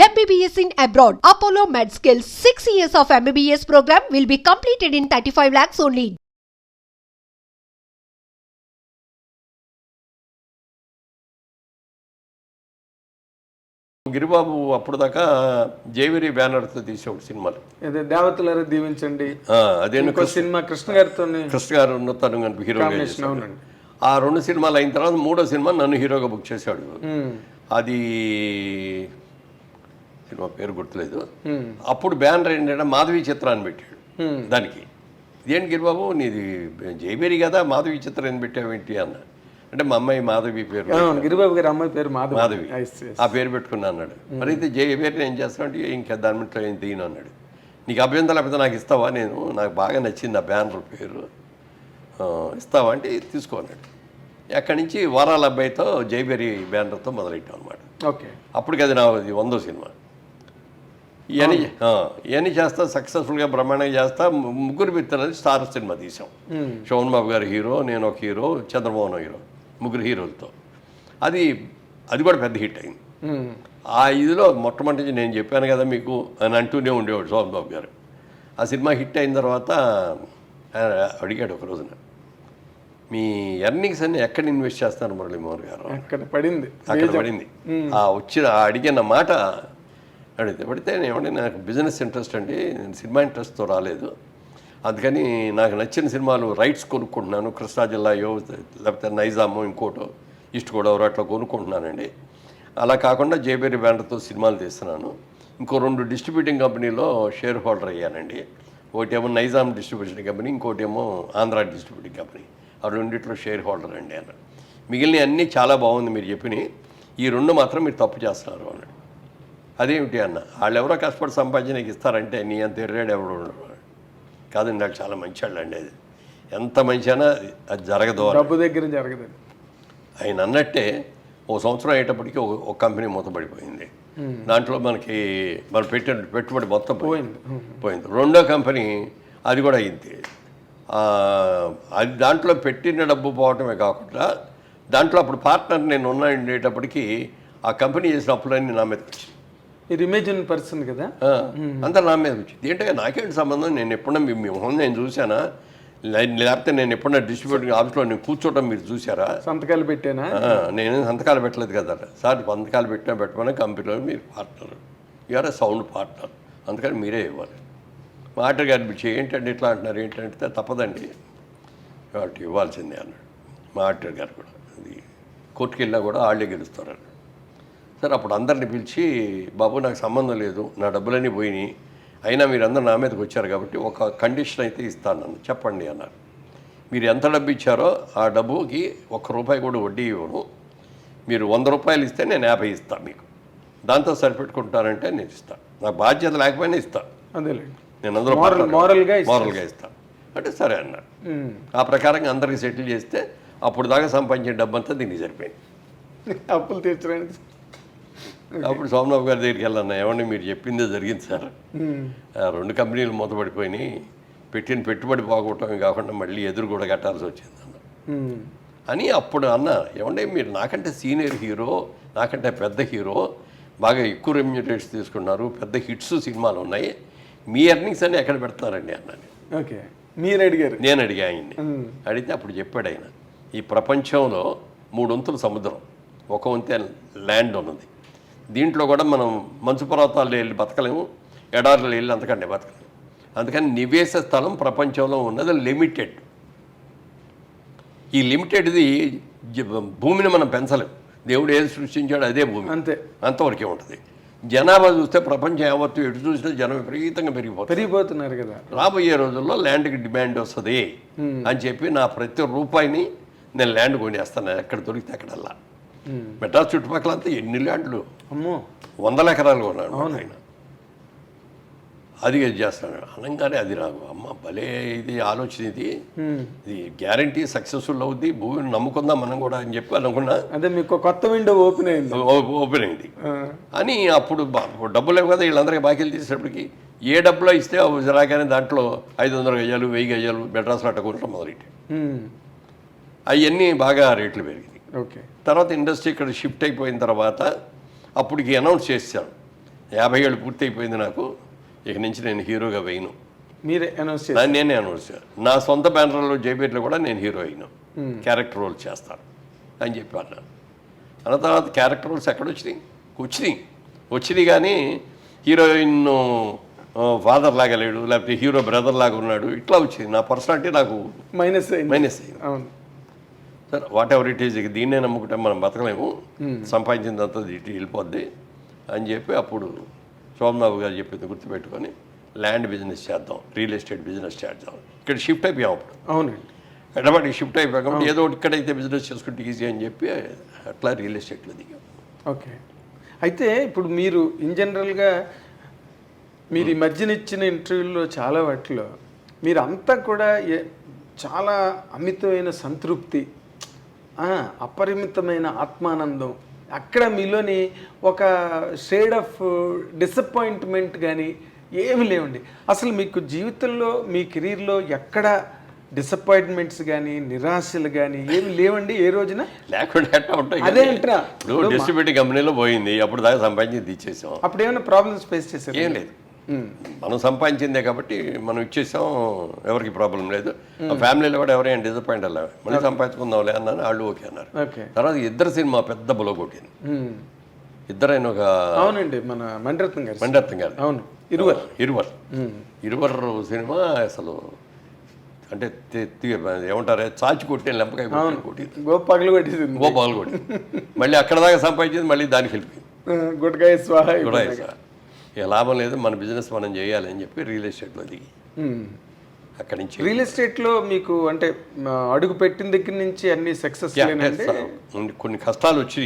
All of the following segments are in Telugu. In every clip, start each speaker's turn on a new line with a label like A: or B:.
A: MBBS in abroad. Apollo MedSkill 6 years of MBBS program will be completed in 35 lakhs only.
B: Giribabu అప్పుడు దాకా జేవిరి బ్యానర్తో తీసే ఒక సినిమాలు
C: అదే దేవతలారా దీవించండి,
B: అదే
C: సినిమా కృష్ణ గారితో
B: తను కనుక హీరోగా చేశాడు. ఆ రెండు సినిమాలు అయిన తర్వాత మూడో సినిమా నన్ను హీరోగా బుక్ చేశాడు. అది సినిమా పేరు గుర్తులేదు. అప్పుడు బ్యానర్ ఏంటంటే మాధవి చిత్రాన్ని పెట్టాడు దానికి. ఇదేంటి గిరిబాబు నీది జయబేరి కదా, మాధవి చిత్రం ఏం పెట్టావేంటి అన్న. అంటే మా అమ్మాయి మాధవి పేరు,
C: గిరిబాబు గారి అమ్మాయి పేరు
B: మాధవి, ఆ పేరు పెట్టుకున్నా అన్నాడు. మరి అయితే జయబేరిని ఏం చేస్తావు అంటే ఇంకా దాని మీద ఏం తీయను అన్నాడు. నీకు అభ్యంతరం లేకపోతే నాకు ఇస్తావా, నేను నాకు బాగా నచ్చింది ఆ బ్యానర్ పేరు, ఇస్తావా అంటే తీసుకో అన్నాడు. అక్కడి నుంచి వారాల అబ్బాయితో జయబేరి బ్యానర్తో మొదలెట్టాం అనమాట.
C: ఓకే,
B: అప్పటికి అది నా 100వ సినిమా. ఇవన్నీ చేస్తా, సక్సెస్ఫుల్గా బ్రహ్మాండంగా చేస్తా. ముగ్గురు మిత్రులని స్టార్ సినిమా తీసాం. శోభన్ బాబు గారు హీరో, నేను ఒక హీరో, చంద్రమోహన్ హీరో, ముగ్గురు హీరోలతో. అది కూడా పెద్ద హిట్ అయింది. ఆ ఇదిలో మొట్టమొదటి నేను చెప్పాను కదా మీకు అని అంటూనే ఉండేవాడు శోభన్ బాబు గారు. ఆ సినిమా హిట్ అయిన తర్వాత ఆయన అడిగాడు ఒక రోజున, మీ ఎర్నింగ్స్ అన్ని ఎక్కడ ఇన్వెస్ట్ చేస్తున్నారు మురళీమోహన్ గారు?
C: అక్కడ పడింది.
B: అడిగిన మాట పడితే ఏమంటే నాకు బిజినెస్ ఇంట్రెస్ట్ అండి, నేను సినిమా ఇంట్రెస్ట్తో రాలేదు, అందుకని నాకు నచ్చిన సినిమాలు రైట్స్ కొనుక్కుంటున్నాను, కృష్ణా జిల్లాయో లేకపోతే నైజామో ఇంకోటో ఈస్ట్ గోదావరి అట్లా కొనుక్కుంటున్నానండి. అలా కాకుండా జేబేరి బ్యానర్తో సినిమాలు తీస్తున్నాను. ఇంకో 2 డిస్ట్రిబ్యూటింగ్ కంపెనీలో షేర్ హోల్డర్ అయ్యానండి. ఒకటేమో నైజాం డిస్ట్రిబ్యూషన్ కంపెనీ, ఇంకోటేమో ఆంధ్ర డిస్ట్రిబ్యూటింగ్ కంపెనీ. ఆ రెండిట్లో షేర్ హోల్డర్ అండి అన్నాడు. మిగిలిన అన్నీ చాలా బాగుంది మీరు చెప్పినాయి, ఈ 2 మాత్రం మీరు తప్పు చేస్తున్నారు అన్నాడు. అదేమిటి అన్న, వాళ్ళు ఎవరో కష్టపడి సంపాదించడానికి ఇస్తారంటే నీ అంత ఎర్రాడు ఎవరు ఉండడు కాదండి, వాళ్ళు చాలా మంచి వాళ్ళు అండి. అది ఎంత మంచి అయినా అది జరగదు,
C: డబ్బు దగ్గర జరగదు.
B: ఆయన అన్నట్టే 1 సంవత్సరం అయ్యేటప్పటికి ఒక కంపెనీ మూతపడిపోయింది. దాంట్లో మనం పెట్టిన పెట్టుబడి మొత్తం పోయింది. రెండో కంపెనీ అది కూడా అయింది. అది దాంట్లో పెట్టిన డబ్బు పోవటమే కాకుండా దాంట్లో అప్పుడు పార్ట్నర్ నేను ఉండేటప్పటికీ ఆ కంపెనీ చేసిన అప్పులన్నీ నా మీదకి వచ్చింది.
C: ఇది ఇమేజిన్ పర్సన్ కదా,
B: అంతా నా మీద వచ్చింది. ఏంటంటే నాకేంటి సంబంధం, నేను ఎప్పుడన్నా మీ మొహం నేను చూసానా, లేకపోతే నేను ఎప్పుడన్నా డిస్ట్రిబ్యూటర్ ఆఫీస్లో నేను కూర్చోవడం మీరు చూసారా?
C: సంతకాలు పెట్టానా?
B: నేను సంతకాలు పెట్టలేదు కదా సార్. సంతకాలు పెట్టమని కంపెనీలో మీరు పార్ట్నర్, యూఆర్ సౌండ్ పార్ట్నర్, అందుకని మీరే ఇవ్వాలి. మాటర్ గారు పిలిచి ఏంటంటే ఇట్లా అంటున్నారు, ఏంటంటే తప్పదండి కాబట్టి ఇవ్వాల్సిందే అన్నాడు. మాటర్ గారు కూడా అది కోర్టుకు వెళ్ళినా కూడా వాళ్ళే గెలుస్తారు. సార్ అప్పుడు అందరిని పిలిచి, బాబు నాకు సంబంధం లేదు, నా డబ్బులన్నీ పోయినాయి, అయినా మీరు అందరూ నా మీదకి వచ్చారు కాబట్టి ఒక కండిషన్ అయితే ఇస్తాను నన్ను చెప్పండి అన్నారు. మీరు ఎంత డబ్బు ఇచ్చారో ఆ డబ్బుకి ₹1 కూడా వడ్డీ ఇవ్వను, మీరు ₹100 ఇస్తే నేను 50 ఇస్తాను మీకు, దాంతో సరిపెట్టుకుంటానంటే నేను ఇస్తాను, నాకు బాధ్యత లేకపోయినా ఇస్తాను, నేను అందులో మోరల్గా ఇస్తాను అంటే సరే అన్నాడు. ఆ ప్రకారంగా అందరికీ సెటిల్ చేస్తే అప్పుడు దాకా సంపాదించిన డబ్బు అంతా దీనికి సరిపోయింది.
C: అప్పులు తీర్చడానికి
B: అప్పుడు సోమనాథ్ గారి దగ్గరికి వెళ్ళాను, ఏమండి మీరు చెప్పిందే జరిగింది సార్, 2 కంపెనీలు మూతపడిపోయినాయి, పెట్టిన పెట్టుబడి పోగొట్టడమే కాకుండా మళ్ళీ ఎదురు కూడా కట్టాల్సి వచ్చింది అన్న అని. అప్పుడు అన్న, ఏమంటే మీరు నాకంటే సీనియర్ హీరో, నాకంటే పెద్ద హీరో, బాగా ఎక్కువ రెమ్యూనరేట్స్ తీసుకున్నారు, పెద్ద హిట్స్ సినిమాలు ఉన్నాయి, మీ ఎర్నింగ్స్ అన్నీ ఎక్కడ పెడతారండి అన్నాను.
C: ఓకే, మీరు అడిగారు? నేను
B: అడిగా ఆయన్ని. అడిగితే అప్పుడు చెప్పాడు ఆయన, ఈ ప్రపంచంలో 3 వంతులు సముద్రం, 1 వంతు ల్యాండ్ ఉన్నది, దీంట్లో కూడా మనం మంచు పర్వతాల్లో వెళ్ళి బతకలేము, ఎడార్లు వెళ్ళి అంతకంటే బతకలేము, అందుకని నివేశ స్థలం ప్రపంచంలో ఉన్నది లిమిటెడ్. ఈ లిమిటెడ్ది భూమిని మనం పెంచలేము, దేవుడు ఏది సృష్టించాడు అదే భూమి, అంతవరకే ఉంటుంది. జనాభా చూస్తే ప్రపంచం యావత్తు ఎటు చూసినా జనం విపరీతంగా
C: పెరిగిపోతున్నారు కదా,
B: రాబోయే రోజుల్లో ల్యాండ్కి డిమాండ్ వస్తుంది అని చెప్పి నా ప్రతి రూపాయిని నేను ల్యాండ్ కొనేస్తాను, ఎక్కడ దొరికితే అక్కడల్లా. మెడ్రాస్ చుట్టుపక్కల అంతా ఎన్ని ల్యాండ్లు, 100 ఎకరాలు కొన్నాడు ఆయన. అది చేస్తాను అనగానే అది నాకు అమ్మ భలే ఇది ఆలోచన, ఇది గ్యారంటీ సక్సెస్ఫుల్ అవుద్ది, భూమిని నమ్ముకుందాం మనం కూడా అని చెప్పి అనుకున్నా.
C: అదే మీకు కొత్త విండో ఓపెన్
B: అయింది అని. అప్పుడు డబ్బులు లేవు కదా, వీళ్ళందరికీ బాకీలు తీసేటప్పటికి ఏ డబ్బులో ఇస్తే రాగానే దాంట్లో 500 గజాలు 1000 గజాలు మెడ్రాస్లో అట్ట కొనడం మొదలెట్టి అవన్నీ బాగా రేట్లు పెరిగింది.
C: ఓకే,
B: తర్వాత ఇండస్ట్రీ ఇక్కడ షిఫ్ట్ అయిపోయిన తర్వాత అప్పటికి అనౌన్స్ చేశారు, 50 ఏళ్ళు పూర్తి అయిపోయింది నాకు, ఇక నుంచి నేను హీరోగా వేయను.
C: మీరే అనౌన్స్ చేశారు.
B: నేనే అనౌన్స్ చేశాను. నా సొంత బ్యానర్లో జేపీలో కూడా నేను హీరో అయినా, క్యారెక్టర్ రోల్ చేస్తాను అని చెప్పి అన్నాను. అన్న తర్వాత క్యారెక్టర్ రోల్స్ వచ్చినాయి కానీ హీరోయిన్ ఫాదర్ లాగా లేడు, లేకపోతే హీరో బ్రదర్ లాగా ఉన్నాడు, ఇట్లా వచ్చింది. నా పర్సనాలిటీ నాకు
C: మైనస్ అయింది. అవును
B: sir, what ever it is, ఇక దీన్నే నమ్ముకుంటే మనం బతకలేము, సంపాదించిందంతా ఇటు వెళ్ళిపోద్ది అని చెప్పి అప్పుడు సోమబాబు గారు చెప్పింది గుర్తుపెట్టుకొని ల్యాండ్ బిజినెస్ చేద్దాం, రియల్ ఎస్టేట్ బిజినెస్ చేద్దాం. ఇక్కడ షిఫ్ట్ అయిపోయాం అప్పుడు.
C: అవునండి,
B: హైదరాబాద్కి షిఫ్ట్ అయిపోయాం కాబట్టి ఏదో ఒకటి ఇక్కడైతే బిజినెస్ చేసుకుంటే ఈజీ అని చెప్పి అట్లా రియల్ ఎస్టేట్లో దిగాం.
C: ఓకే. అయితే ఇప్పుడు మీరు ఇన్ జనరల్గా మీరు ఈ మధ్యన ఇచ్చిన ఇంటర్వ్యూల్లో చాలా వాటిలో మీరు అంతా కూడా చాలా అమితమైన సంతృప్తి, అపరిమితమైన ఆత్మానందం, అక్కడ మీలోని ఒక షేడ్ ఆఫ్ డిసప్పాయింట్మెంట్ కానీ ఏమి లేవండి. అసలు మీకు జీవితంలో మీ కెరీర్లో ఎక్కడ డిసప్పాయింట్మెంట్స్ కానీ నిరాశలు కానీ ఏమి లేవండి ఏ రోజున?
B: లేకుండా ఎట్లా ఉంటాయి?
C: అదే అంటారా,
B: ఇప్పుడు డిస్ట్రిబ్యూటర్ కంపెనీలో పోయింది, అప్పుడు దాకా సంపాదించి ఇచ్చేసాం.
C: అప్పుడు ఏమైనా ప్రాబ్లమ్స్ ఫేస్ చేశారు?
B: ఏం లేదు, మనం సంపాదించిందే కాబట్టి మనం ఇచ్చేసాం, ఎవరికి ప్రాబ్లం లేదు. ఫ్యామిలీలో కూడా ఎవరైనా డిసప్పాయింట్ అలా మళ్ళీ సంపాదించుకుందాంలే అన్నాను, వాళ్ళు ఓకే అన్నారు. తర్వాత ఇద్దరు సినిమా పెద్ద బులో కొట్టింది. ఇద్దరైన ఒక
C: అవునండి, మన మణిరత్నం గారు. అవును,
B: ఇరువర్ సినిమా అసలు అంటే ఏమంటారే చాచి కొట్టే లెంపకాయ కొట్టింది,
C: పగలు కొట్టేసింది.
B: మళ్ళీ అక్కడ దాకా సంపాదించింది, మళ్ళీ దానికి వెళ్ళిపోయింది.
C: గుడ్కాయ స్వాహ.
B: ఇక లాభం లేదు, మన బిజినెస్ మనం చేయాలి అని చెప్పి రియల్ ఎస్టేట్లో దిగి అక్కడి నుంచి.
C: రియల్ ఎస్టేట్లో మీకు అంటే అడుగు పెట్టిన దగ్గర నుంచి అన్ని సక్సెస్
B: కొన్ని కష్టాలు వచ్చి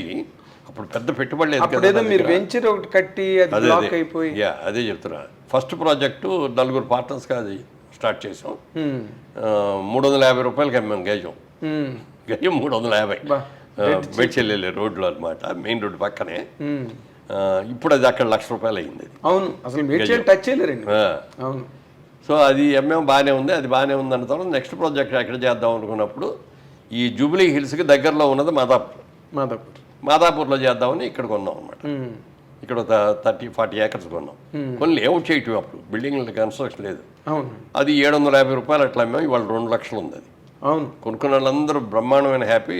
B: అప్పుడు పెద్ద పెట్టుబడి లేదు
C: కదా, మీరు వెంచర్ ఒకటి కట్టి అది బ్లాక్ అయిపోయి.
B: అదే చెప్తున్నా, ఫస్ట్ ప్రాజెక్టు 4 పార్ట్నర్స్గా అది స్టార్ట్ చేసాం. 350 రూపాయలకి అమ్మాం గజం 350 బెడ్చెల్లె రోడ్లో అనమాట, మెయిన్ రోడ్డు పక్కనే. ఇప్పుడు అది అక్కడ 1,00,000 రూపాయలు అయింది.
C: అవును, అసలు టచ్ చేయలేరండి. అవును.
B: సో అది ఎంఎం బాగానే ఉంది, అది బాగానే ఉంది అన్న తర్వాత నెక్స్ట్ ప్రాజెక్ట్ ఎక్కడ చేద్దాం అనుకున్నప్పుడు ఈ జూబ్లీ హిల్స్కి దగ్గరలో ఉన్నది మాదాపూర్లో చేద్దామని ఇక్కడ కొన్నాం అనమాట. ఇక్కడ 30-40 ఏకర్స్ కొన్నాం. కొన్ని లేఅవుట్ చేయటం, అప్పుడు బిల్డింగ్ కన్స్ట్రక్షన్ లేదు. అది 750 రూపాయలు అట్లా అమ్మాం. ఇవాళ 2 లక్షలు ఉంది అది.
C: అవును,
B: కొనుక్కున్న వాళ్ళందరూ బ్రహ్మాండమైన హ్యాపీ.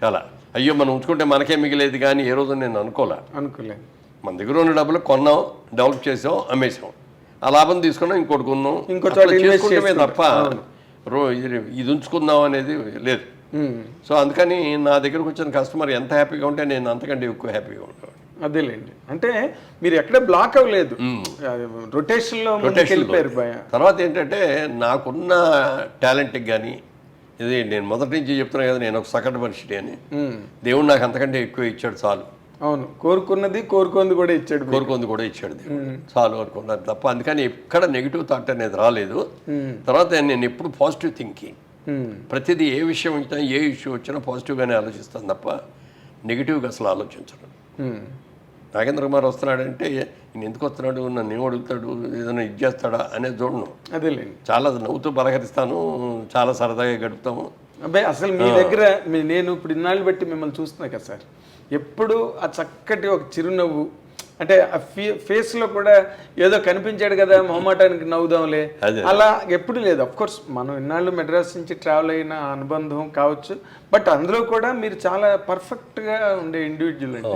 B: చాలా అయ్యో మనం ఉంచుకుంటే మనకే మిగిలేదు కానీ ఏ రోజు నేను అనుకోలేదు. మన దగ్గర ఉన్న డబ్బులు కొన్నాం, డెవలప్ చేసాం, అమ్మేసాం, ఆ లాభం తీసుకున్నాం, ఇంకోటి కొన్నాం, చేసుకుంటే తప్ప ఇది ఉంచుకుందాం అనేది లేదు. సో అందుకని నా దగ్గరకు వచ్చిన కస్టమర్ ఎంత హ్యాపీగా ఉంటే నేను అంతకంటే ఎక్కువ హ్యాపీగా ఉంటాను.
C: అదేలేండి, అంటే మీరు ఎక్కడ బ్లాక్ అవ్వలేదు, రొటేషన్లో వెళ్ళిపోయారు.
B: తర్వాత ఏంటంటే నాకున్న టాలెంట్కి కానీ ఇది నేను మొదటి నుంచి చెప్తున్నాను కదా, నేను ఒక సగటు మనిషిని అని. దేవుడు నాకు అంతకంటే ఎక్కువ ఇచ్చాడు చాలు.
C: అవును, కోరుకుంది కూడా ఇచ్చాడు
B: దేవుడు చాలు అనుకున్నాను తప్ప. అందుకని ఎక్కడ నెగిటివ్ థాట్ అనేది రాలేదు. తర్వాత నేను ఎప్పుడు పాజిటివ్ థింకింగ్, ప్రతిదీ ఏ విషయం వచ్చినా ఏ ఇష్యూ వచ్చినా పాజిటివ్గానే ఆలోచిస్తాను తప్ప నెగిటివ్గా అసలు ఆలోచించను. నాగేంద్ర కుమార్ వస్తున్నాడంటే నేను ఎందుకు వస్తున్నాడు, నన్ను ఏం అడుగుతాడు, ఏదైనా ఇది చేస్తాడా అనేది చూడను.
C: అదేలేండి,
B: చాలా నవ్వుతూ పలకరిస్తాను, చాలా సరదాగా గడుపుతాము.
C: అబ్బాయి అసలు మీ దగ్గర నేను ఇప్పుడు ఇన్నాళ్ళు బట్టి మిమ్మల్ని చూస్తున్నా కదా సార్, ఎప్పుడు ఆ చక్కటి ఒక చిరునవ్వు, అంటే ఆ ఫేస్లో కూడా ఏదో కనిపించాడు కదా మొహమాటానికి నవ్వుదాంలే అలా ఎప్పుడు లేదు. అఫ్కోర్స్ మనం ఇన్నాళ్ళు మెడ్రాస్ నుంచి ట్రావెల్ అయిన అనుబంధం కావచ్చు, బట్ అందులో కూడా మీరు చాలా పర్ఫెక్ట్గా ఉండే ఇండివిజువల్ అండి.